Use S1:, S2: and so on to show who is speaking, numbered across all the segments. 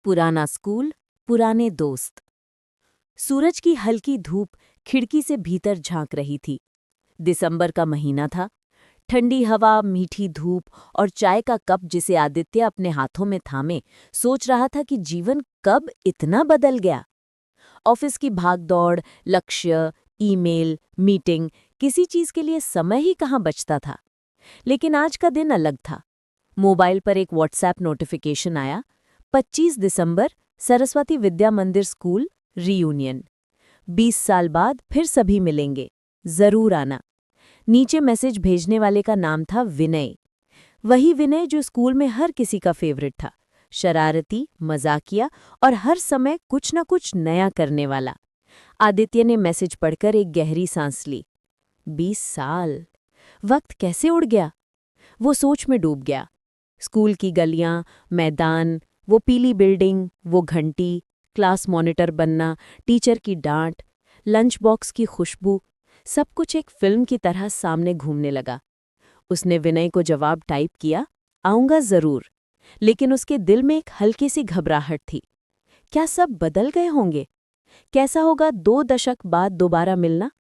S1: पुराना स्कूल, पुराने दोस्त। सूरज की हल्की धूप खिड़की से भीतर झांक रही थी। दिसंबर का महीना था। ठंडी हवा, मीठी धूप और चाय का कप जिसे आदित्य अपने हाथों में थामे सोच रहा था कि जीवन कब इतना बदल गया। ऑफिस की भागदौड़, लक्ष्य, ईमेल, मीटिंग, किसी चीज के लिए समय ही कहाँ बचता था। लेकिन आज का दिन अलग था। मोबाइल पर एक व्हाट्सएप नोटिफिकेशन आया। 25 दिसंबर, सरस्वती विद्या मंदिर स्कूल, रीयूनियन। 20 साल बाद फिर सभी मिलेंगे, जरूर आना। नीचे मैसेज भेजने वाले का नाम था विनय। वही विनय जो स्कूल में हर किसी का फेवरेट था, शरारती, मजाकिया और हर समय कुछ न कुछ नया करने वाला। आदित्य ने मैसेज पढ़कर एक गहरी सांस ली। 20 साल, वक्त कैसे उड़ गया। वो सोच में डूब गया। स्कूल की गलियां, मैदान, वो पीली बिल्डिंग, वो घंटी, क्लास मॉनिटर बनना, टीचर की डांट, लंच बॉक्स की खुशबू, सब कुछ एक फिल्म की तरह सामने घूमने लगा। उसने विनय को जवाब टाइप किया, आऊंगा जरूर। लेकिन उसके दिल में एक हल्की सी घबराहट थी। क्या सब बदल गए होंगे? कैसा होगा 2 दशक बाद दोबारा मिलना?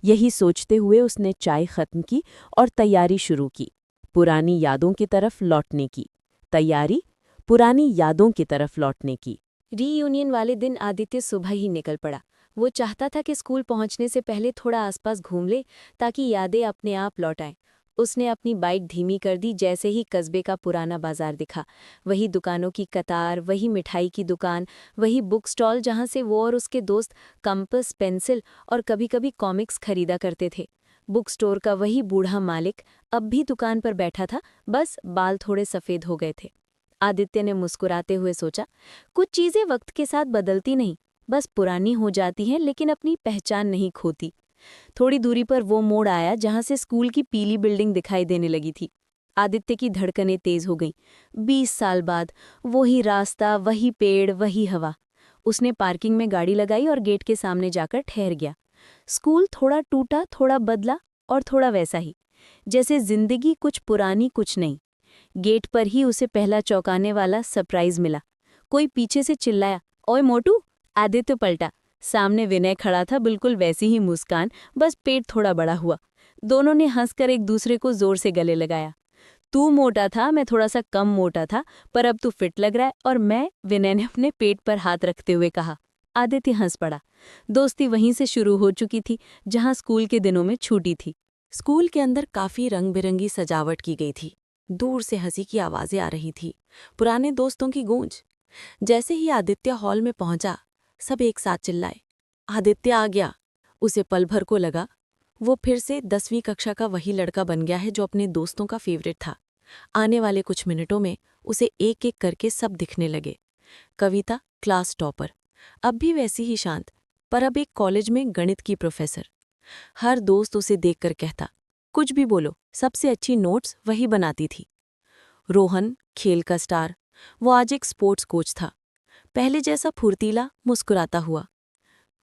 S1: यही सोचते हुए उसने चाय खत्म की और तैयारी शुरू की। पुरानी यादों की तरफ लौटने की तैयारी, पुरानी यादों की तरफ लौटने की।
S2: रीयूनियन वाले दिन आदित्य सुबह ही निकल पड़ा। वो चाहता था कि स्कूल पहुंचने से पहले थोड़ा आसपास घूम ले ताकि यादें अपने आप लौट आएं। उसने अपनी बाइक धीमी कर दी जैसे ही कस्बे का पुराना बाजार दिखा। वही दुकानों की कतार, वही मिठाई की दुकान, वही बुक स्टॉल जहां से वो और उसके दोस्त कंपास, पेंसिल और कभी-कभी कॉमिक्स खरीदा करते थे। बुक स्टोर का वही बूढ़ा मालिक अब भी दुकान पर बैठा था, बस बाल थोड़े सफ़ेद हो गए थे। आदित्य ने मुस्कुराते हुए सोचा, कुछ चीजें वक्त के साथ बदलती नहीं, बस पुरानी हो जाती हैं लेकिन अपनी पहचान नहीं खोती। थोड़ी दूरी पर वो मोड़ आया जहां से स्कूल की पीली बिल्डिंग दिखाई देने लगी थी। आदित्य की धड़कनें तेज हो गईं। 20 साल बाद वही रास्ता, वही पेड़, वही हवा। उसने पार्किंग में गाड़ी लगाई और गेट के सामने जाकर ठहर गया। स्कूल थोड़ा टूटा, थोड़ा बदला और थोड़ा वैसा ही, जैसे जिंदगी कुछ पुरानी कुछ नई। गेट पर ही उसे पहला चौंकाने वाला सरप्राइज मिला। कोई पीछे से चिल्लाया, ओए मोटू। आदित्य पलटा। सामने विनय खड़ा था, बिल्कुल वैसी ही मुस्कान, बस पेट थोड़ा बड़ा हुआ। दोनों ने हंसकर एक दूसरे को जोर से गले लगाया। तू मोटा था, मैं थोड़ा सा कम मोटा था, पर अब तू फिट लग रहा है। और मैं, विनय ने अपने पेट पर हाथ रखते हुए कहा। आदित्य हंस पड़ा। दोस्ती वहीं से शुरू हो चुकी थी जहां स्कूल के दिनों में छूटी थी। स्कूल के अंदर काफी रंग बिरंगी सजावट की गई थी। दूर से हंसी की आवाजें आ रही थी, पुराने दोस्तों की गूंज। जैसे ही आदित्य हॉल में पहुंचा, सब एक साथ चिल्लाए, आदित्य आ गया। उसे पल भर को लगा वो फिर से 10वीं कक्षा का वही लड़का बन गया है जो अपने दोस्तों का फेवरेट था। आने वाले कुछ मिनटों में उसे एक एक करके सब दिखने लगे। कविता क्लास टॉपर, अब भी वैसी ही शांत, पर अब एक कॉलेज में गणित की प्रोफेसर। हर दोस्त उसे देखकर कहता, कुछ भी बोलो, सबसे अच्छी नोट्स वही बनाती थी। रोहन खेल का स्टार, वो आज एक स्पोर्ट्स कोच था, पहले जैसा फुर्तीला, मुस्कुराता हुआ।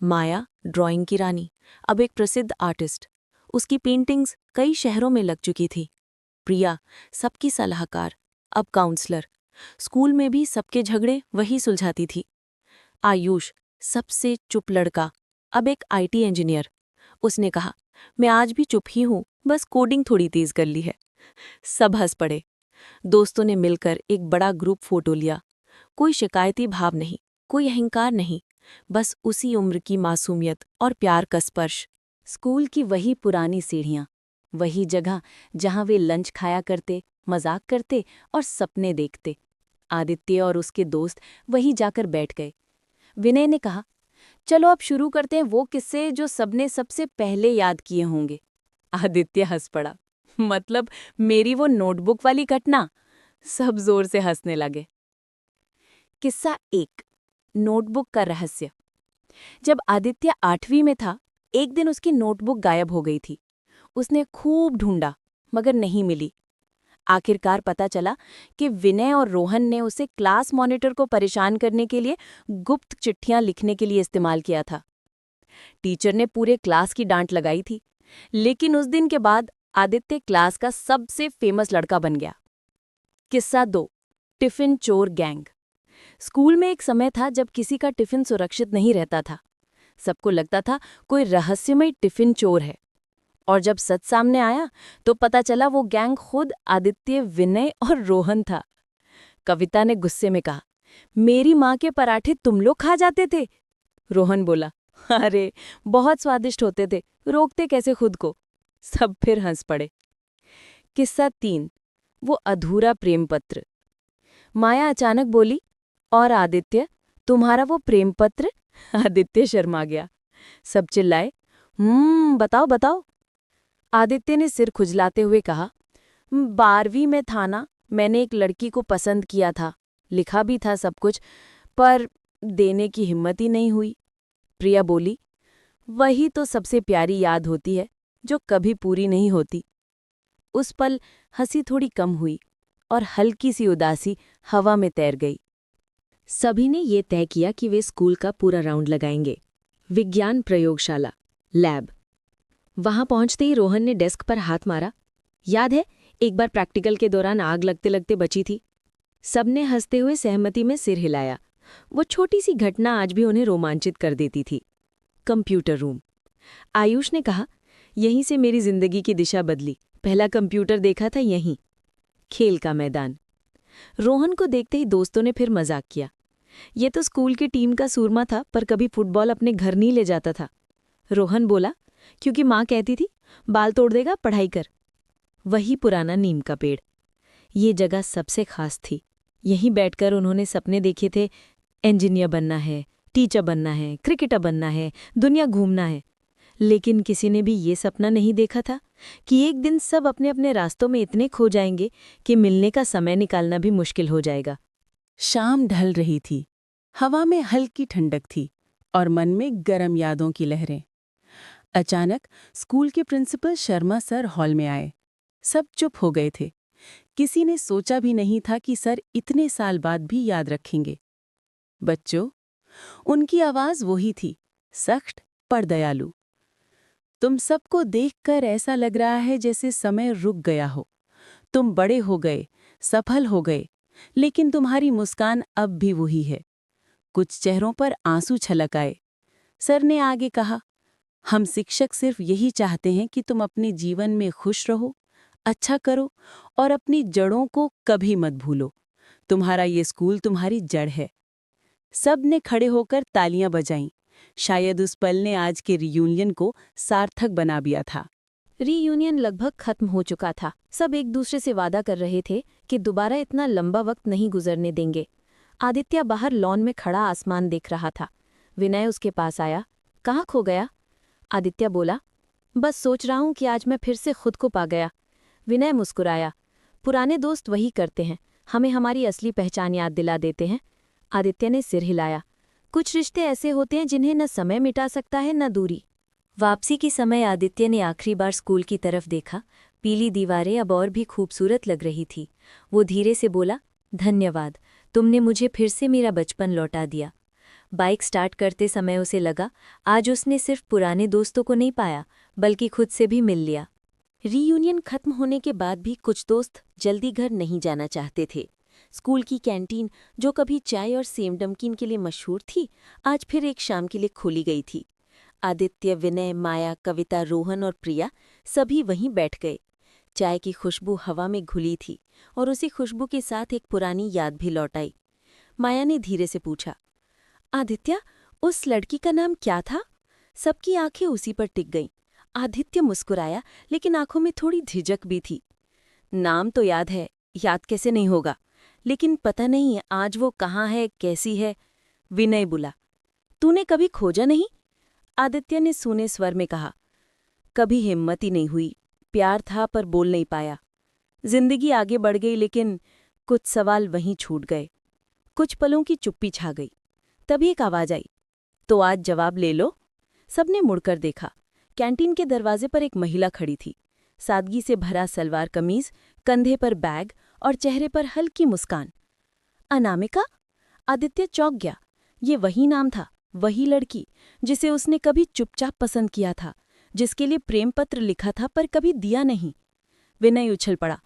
S2: माया ड्राइंग की रानी, अब एक प्रसिद्ध आर्टिस्ट, उसकी पेंटिंग्स कई शहरों में लग चुकी थी। प्रिया सबकी सलाहकार, अब काउंसलर, स्कूल में भी सबके झगड़े वही सुलझाती थी। आयुष सबसे चुप लड़का, अब एक आईटी इंजीनियर। उसने कहा, मैं आज भी चुप ही हूं, बस कोडिंग थोड़ी तेज कर ली है। सब हंस पड़े। दोस्तों ने मिलकर एक बड़ा ग्रुप फोटो लिया। कोई शिकायती भाव नहीं, कोई अहंकार नहीं, बस उसी उम्र की मासूमियत और प्यार का स्पर्श।
S1: स्कूल की वही पुरानी सीढ़ियां, वही जगह जहां वे लंच खाया करते, मजाक करते और सपने देखते। आदित्य और उसके दोस्त वहीं जाकर बैठ गए। विनय ने कहा, चलो अब शुरू करते हैं वो किस्से जो सबने सबसे पहले याद किए होंगे। आदित्य हंस पड़ा, मतलब मेरी वो नोटबुक वाली घटना? सब जोर से हंसने लगे। किस्सा 1, नोटबुक का रहस्य। जब आदित्य 8वीं में था, एक दिन उसकी नोटबुक गायब हो गई थी। उसने खूब ढूंढा, मगर नहीं मिली। आखिरकार पता चला कि विनय और रोहन ने उसे क्लास मॉनिटर को परेशान करने के लिए गुप्त चिट्ठियां लिखने के लिए इस्तेमाल किया था। टीचर ने पूरे क्लास की डांट लगाई थी, लेकिन उस दिन के बाद आदित्य क्लास का सबसे फेमस लड़का बन गया। किस्सा 2, टिफिन चोर गैंग। स्कूल में एक समय था जब किसी का टिफिन सुरक्षित नहीं रहता था। सबको लगता था कोई रहस्यमय टिफिन चोर है। और जब सच सामने आया तो पता चला वो गैंग खुद आदित्य, विनय और रोहन था। कविता ने गुस्से में कहा, मेरी माँ के पराठे तुम लोग खा जाते थे? रोहन बोला, अरे बहुत स्वादिष्ट होते थे, रोकते कैसे खुद को? सब फिर हंस पड़े। किस्सा 3, वो अधूरा प्रेम पत्र। माया अचानक बोली, और आदित्य, तुम्हारा वो प्रेम पत्र? आदित्य शर्मा गया। सब चिल्लाए, बताओ बताओ। आदित्य ने सिर खुजलाते हुए कहा, 12वीं में था ना, मैंने एक लड़की को पसंद किया था, लिखा भी था सब कुछ, पर देने की हिम्मत ही नहीं हुई। प्रिया बोली, वही तो सबसे प्यारी याद होती है, जो कभी पूरी नहीं होती। उस पल हंसी थोड़ी कम हुई और हल्की सी उदासी हवा में तैर गई।
S2: सभी ने ये तय किया कि वे स्कूल का पूरा राउंड लगाएंगे। विज्ञान प्रयोगशाला, लैब। वहां पहुंचते ही रोहन ने डेस्क पर हाथ मारा। याद है, एक बार प्रैक्टिकल के दौरान आग लगते लगते बची थी। सबने हंसते हुए सहमति में सिर हिलाया। वो छोटी सी घटना आज भी उन्हें रोमांचित कर देती थी। Computer room. आयुष ने कहा, यहीं से मेरी जिंदगी की दिशा बदली, पहला कंप्यूटर देखा था यहीं। खेल का मैदान। रोहन को देखते ही दोस्तों ने फिर मजाक किया, ये तो स्कूल की टीम का सूरमा था, पर कभी फुटबॉल अपने घर नहीं ले जाता था। रोहन बोला, क्योंकि माँ कहती थी, बाल तोड़ देगा, पढ़ाई कर। वही पुराना नीम का पेड़। ये जगह सबसे खास थी। यहीं बैठकर उन्होंने सपने देखे थे, इंजीनियर बनना है, टीचर बनना है, क्रिकेटर बनना है, दुनिया घूमना है। लेकिन किसी ने भी ये सपना नहीं देखा था कि एक दिन सब अपने अपने रास्तों में इतने खो जाएंगे कि मिलने का समय निकालना भी मुश्किल हो जाएगा।
S3: शाम ढल रही थी, हवा में हल्की ठंडक थी और मन में गरम यादों की लहरें। अचानक स्कूल के प्रिंसिपल शर्मा सर हॉल में आए। सब चुप हो गए थे। किसी ने सोचा भी नहीं था कि सर इतने साल बाद भी याद रखेंगे। बच्चों, उनकी आवाज वही थी, सख्त पर दयालु। तुम सबको देखकर ऐसा लग रहा है जैसे समय रुक गया हो। तुम बड़े हो गए, सफल हो गए, लेकिन तुम्हारी मुस्कान अब भी वही है। कुछ चेहरों पर आंसू छलक आए। सर ने आगे कहा, हम शिक्षक सिर्फ यही चाहते हैं कि तुम अपने जीवन में खुश रहो, अच्छा करो और अपनी जड़ों को कभी मत भूलो। तुम्हारा ये स्कूल तुम्हारी जड़ है। सब ने खड़े होकर तालियां बजाईं। शायद उस पल ने आज के रियूनियन को सार्थक बना दिया था।
S2: रीयूनियन लगभग खत्म हो चुका था। सब एक दूसरे से वादा कर रहे थे कि दोबारा इतना लंबा वक्त नहीं गुजरने देंगे। आदित्य बाहर लॉन में खड़ा आसमान देख रहा था। विनय उसके पास आया, कहाँ खो गया? आदित्य बोला, बस सोच रहा हूं कि आज मैं फिर से खुद को पा गया। विनय मुस्कुराया, पुराने दोस्त वही करते हैं, हमें हमारी असली पहचान याद दिला देते हैं। आदित्य ने सिर हिलाया, कुछ रिश्ते ऐसे होते हैं जिन्हें न समय मिटा सकता है न दूरी। वापसी के समय आदित्य ने आखिरी बार स्कूल की तरफ देखा। पीली दीवारें अब और भी खूबसूरत लग रही थी। वो धीरे से बोला, धन्यवाद, तुमने मुझे फिर से मेरा बचपन लौटा दिया। बाइक स्टार्ट करते समय उसे लगा, आज उसने सिर्फ पुराने दोस्तों को नहीं पाया, बल्कि खुद से भी मिल लिया। रीयूनियन खत्म होने के बाद भी कुछ दोस्त जल्दी घर नहीं जाना चाहते थे। स्कूल की कैंटीन, जो कभी चाय और सेव नमकीन के लिए मशहूर थी, आज फिर एक शाम के लिए खोली गई थी। आदित्य, विनय, माया, कविता, रोहन और प्रिया सभी वहीं बैठ गए। चाय की खुशबू हवा में घुली थी और उसी खुशबू के साथ एक पुरानी याद भी लौट आई। माया ने धीरे से पूछा, आदित्य, उस लड़की का नाम क्या था? सबकी आंखें उसी पर टिक गईं। आदित्य मुस्कुराया, लेकिन आंखों में थोड़ी झिझक भी थी। नाम तो याद है, याद कैसे नहीं होगा, लेकिन पता नहीं आज वो कहाँ है, कैसी है। विनय बोला, तूने कभी खोजा नहीं? आदित्य ने सूने स्वर में कहा, कभी हिम्मत ही नहीं हुई। प्यार था पर बोल नहीं पाया। जिंदगी आगे बढ़ गई, लेकिन कुछ सवाल वहीं छूट गए। कुछ पलों की चुप्पी छा गई। तभी एक आवाज आई, तो आज जवाब ले लो। सबने मुड़कर देखा। कैंटीन के दरवाजे पर एक महिला खड़ी थी। सादगी से भरा सलवार कमीज, कंधे पर बैग और चेहरे पर हल्की मुस्कान। अनामिका? आदित्य चौंक गया। ये वही नाम था, वही लड़की जिसे उसने कभी चुपचाप पसंद किया था, जिसके लिए प्रेम पत्र लिखा था पर कभी दिया नहीं। विनय उछल पड़ा,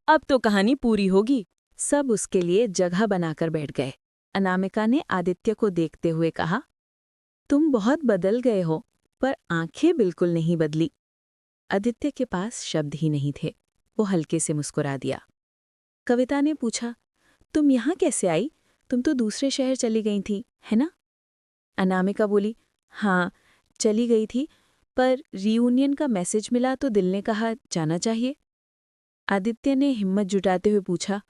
S2: अब तो कहानी पूरी होगी। सब उसके लिए जगह बनाकर बैठ गए।
S1: अनामिका ने आदित्य को देखते हुए कहा, तुम बहुत बदल गए हो, पर आंखें बिल्कुल नहीं बदली। आदित्य के पास शब्द ही नहीं थे। वो हल्के से मुस्कुरा दिया। कविता ने पूछा, तुम यहाँ कैसे आई? तुम तो दूसरे शहर चली गई थी, है ना? अनामिका बोली, हाँ, चली गई थी, पर रीयूनियन का मैसेज मिला तो दिल ने कहा जाना चाहिए। आदित्य ने हिम्मत जुटाते हुए पूछा,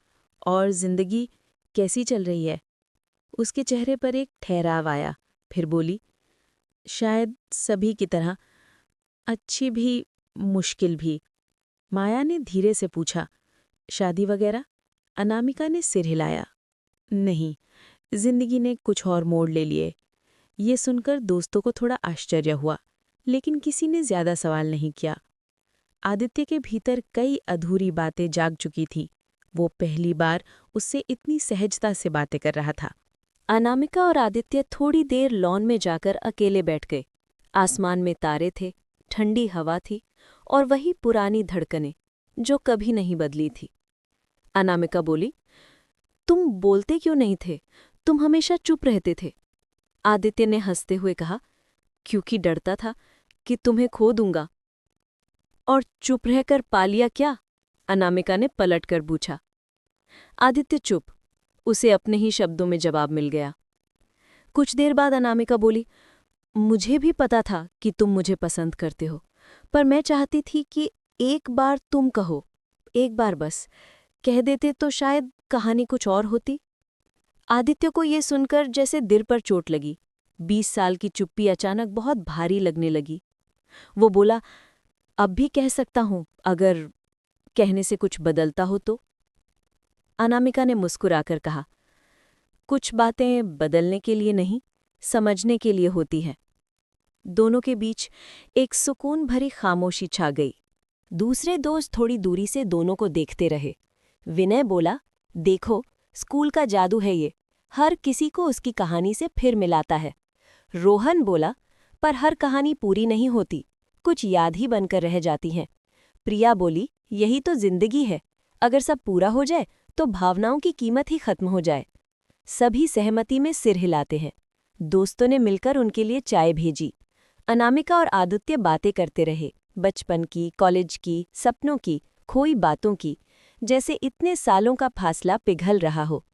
S1: और जिंदगी कैसी चल रही है? उसके चेहरे पर एक ठहराव आया। फिर बोली, शायद सभी की तरह, अच्छी भी, मुश्किल भी। माया ने धीरे से पूछा, शादी वगैरह? अनामिका ने सिर हिलाया, नहीं, जिंदगी ने कुछ और मोड़ ले लिए। ये सुनकर दोस्तों को थोड़ा आश्चर्य हुआ, लेकिन किसी ने ज्यादा सवाल नहीं किया। आदित्य के भीतर कई अधूरी बातें जाग चुकी थी। वो पहली बार उससे इतनी सहजता से बातें कर रहा था।
S2: अनामिका और आदित्य थोड़ी देर लॉन में जाकर अकेले बैठ गए। आसमान में तारे थे, ठंडी हवा थी और वही पुरानी धड़कनें जो कभी नहीं बदली थी। अनामिका बोली, तुम बोलते क्यों नहीं थे? तुम हमेशा चुप रहते थे। आदित्य ने हंसते हुए कहा, क्योंकि डरता था कि तुम्हें खो दूंगा। और चुप रहकर पा लिया क्या? अनामिका ने पलटकर पूछा। आदित्य चुप। उसे अपने ही शब्दों में जवाब मिल गया। कुछ देर बाद अनामिका बोली, मुझे भी पता था कि तुम मुझे पसंद करते हो, पर मैं चाहती थी कि एक बार तुम कहो, एक बार बस कह देते तो शायद कहानी कुछ और होती। आदित्य को ये सुनकर जैसे दिल पर चोट लगी। 20 साल की चुप्पी अचानक बहुत भारी लगने लगी। वो बोला, अब भी कह सकता हूं, अगर कहने से कुछ बदलता हो तो। अनामिका ने मुस्कुराकर कहा, कुछ बातें बदलने के लिए नहीं, समझने के लिए होती हैं। दोनों के बीच एक सुकून भरी खामोशी छा गई। दूसरे दोस्त थोड़ी दूरी से दोनों को देखते रहे। विनय बोला, देखो, स्कूल का जादू है ये, हर किसी को उसकी कहानी से फिर मिलाता है। रोहन बोला, पर हर कहानी पूरी नहीं होती, कुछ याद ही बनकर रह जाती हैं। प्रिया बोली, यही तो जिंदगी है, अगर सब पूरा हो जाए तो भावनाओं की कीमत ही खत्म हो जाए। सभी सहमति में सिर हिलाते हैं। दोस्तों ने मिलकर उनके लिए चाय भेजी। अनामिका और आदित्य बातें करते रहे, बचपन की, कॉलेज की, सपनों की, खोई बातों की, जैसे इतने सालों का फासला पिघल रहा हो।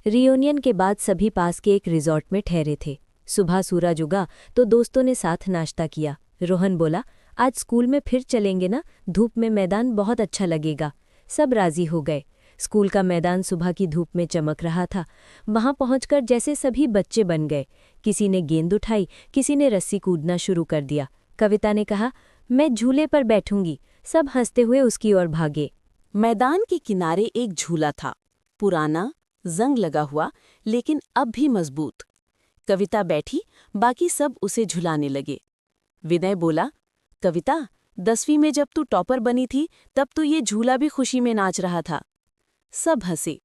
S2: रियूनियन के बाद सभी पास के एक रिजॉर्ट में ठहरे थे। सुबह सूरज उगा तो दोस्तों ने साथ नाश्ता किया। रोहन बोला, आज स्कूल में फिर चलेंगे ना, धूप में मैदान बहुत अच्छा लगेगा। सब राजी हो गए। स्कूल का मैदान सुबह की धूप में चमक रहा था। वहां पहुंचकर जैसे सभी बच्चे बन गए। किसी ने गेंद उठाई, किसी ने रस्सी कूदना शुरू कर दिया। कविता ने कहा, मैं झूले पर बैठूंगी। सब हंसते हुए उसकी ओर भागे।
S3: मैदान के किनारे एक झूला था, पुराना, जंग लगा हुआ, लेकिन अब भी मजबूत। कविता बैठी, बाकी सब उसे झुलाने लगे। विनय बोला, कविता, 10वीं में जब तू टॉपर बनी थी तब तो ये झूला भी खुशी में नाच रहा था। सब हंसे,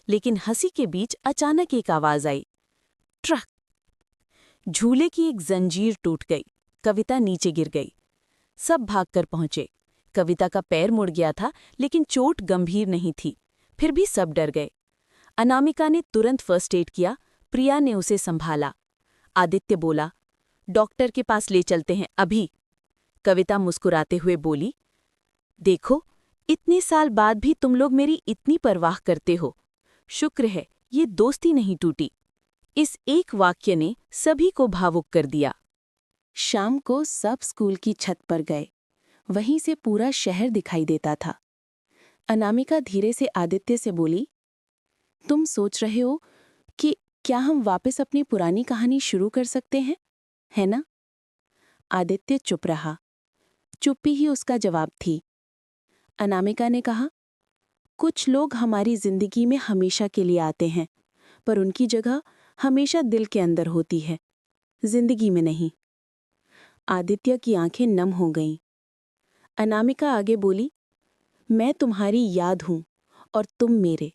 S3: लेकिन हंसी के बीच अचानक एक आवाज आई, ट्रक। झूले की एक जंजीर टूट गई। कविता नीचे गिर गई। सब भागकर पहुंचे। कविता का पैर मुड़ गया था, लेकिन चोट गंभीर नहीं थी। फिर भी सब डर गए। अनामिका ने तुरंत फर्स्ट एड किया। प्रिया ने उसे संभाला। आदित्य बोला, डॉक्टर के पास ले चलते हैं अभी। कविता मुस्कुराते हुए बोली, देखो, इतने साल बाद भी तुम लोग मेरी इतनी परवाह करते हो। शुक्र है ये दोस्ती नहीं टूटी। इस एक वाक्य ने सभी को भावुक कर दिया। शाम को सब स्कूल की छत पर गए। वहीं से पूरा शहर दिखाई देता था। अनामिका धीरे से आदित्य से बोली, तुम सोच रहे हो कि क्या हम वापस अपनी पुरानी कहानी शुरू कर सकते हैं, है ना? आदित्य चुप रहा। चुप्पी ही उसका जवाब थी। अनामिका ने कहा, कुछ लोग हमारी जिंदगी में हमेशा के लिए आते हैं, पर उनकी जगह हमेशा दिल के अंदर होती है, जिंदगी में नहीं। आदित्य की आंखें नम हो गईं। अनामिका आगे बोली, मैं तुम्हारी याद हूं और तुम मेरे।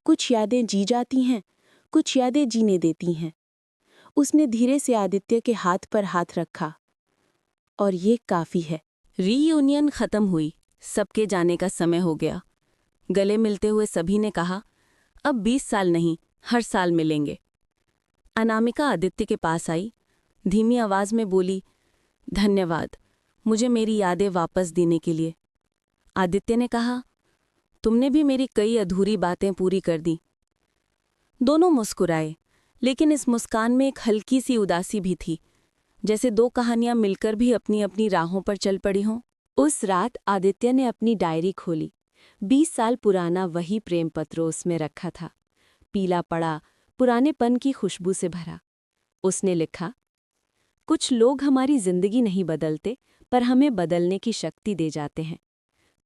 S3: कुछ यादें जी जाती हैं, कुछ यादें जीने देती हैं। उसने धीरे से आदित्य के हाथ पर हाथ रखा। और ये काफी है। रीयूनियन खत्म हुई। सबके जाने का समय हो गया। गले मिलते हुए सभी ने कहा, अब 20 साल नहीं, हर साल मिलेंगे। अनामिका आदित्य के पास आई, धीमी आवाज में बोली, धन्यवाद मुझे मेरी यादें वापस देने के लिए। आदित्य ने कहा, तुमने भी मेरी कई अधूरी बातें पूरी कर दी। दोनों मुस्कुराए, लेकिन इस मुस्कान में एक हल्की सी उदासी भी थी, जैसे दो कहानियां मिलकर भी अपनी अपनी राहों पर चल पड़ी हों।
S2: उस रात आदित्य ने अपनी डायरी खोली। 20 साल पुराना वही प्रेम पत्र उसमें रखा था, पीला पड़ा, पुरानेपन की खुशबू से भरा। उसने लिखा, कुछ लोग हमारी जिंदगी नहीं बदलते, पर हमें बदलने की शक्ति दे जाते हैं।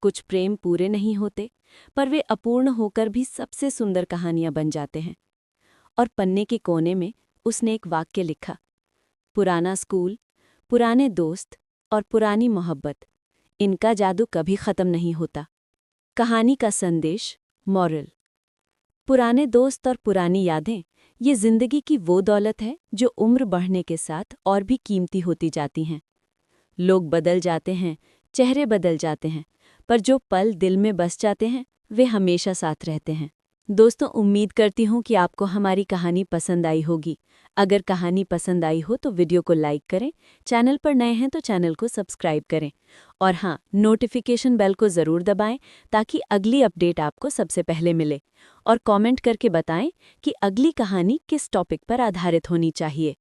S2: कुछ प्रेम पूरे नहीं होते, पर वे अपूर्ण होकर भी सबसे सुंदर कहानियां बन जाते हैं। और पन्ने के कोने में उसने एक वाक्य लिखा, पुराना स्कूल, पुराने दोस्त और पुरानी मोहब्बत, इनका जादू कभी खत्म नहीं होता। कहानी का संदेश, मॉरल, पुराने दोस्त और पुरानी यादें ये जिंदगी की वो दौलत है जो उम्र बढ़ने के साथ और भी कीमती होती जाती हैं। लोग बदल जाते हैं, चेहरे बदल जाते हैं, पर जो पल दिल में बस जाते हैं वे हमेशा साथ रहते हैं। दोस्तों, उम्मीद करती हूँ कि आपको हमारी कहानी पसंद आई होगी। अगर कहानी पसंद आई हो तो वीडियो को लाइक करें, चैनल पर नए हैं तो चैनल को सब्सक्राइब करें, और हाँ, नोटिफिकेशन बेल को ज़रूर दबाएं ताकि अगली अपडेट आपको सबसे पहले मिले। और कमेंट करके बताएं कि अगली कहानी किस टॉपिक पर आधारित होनी चाहिए।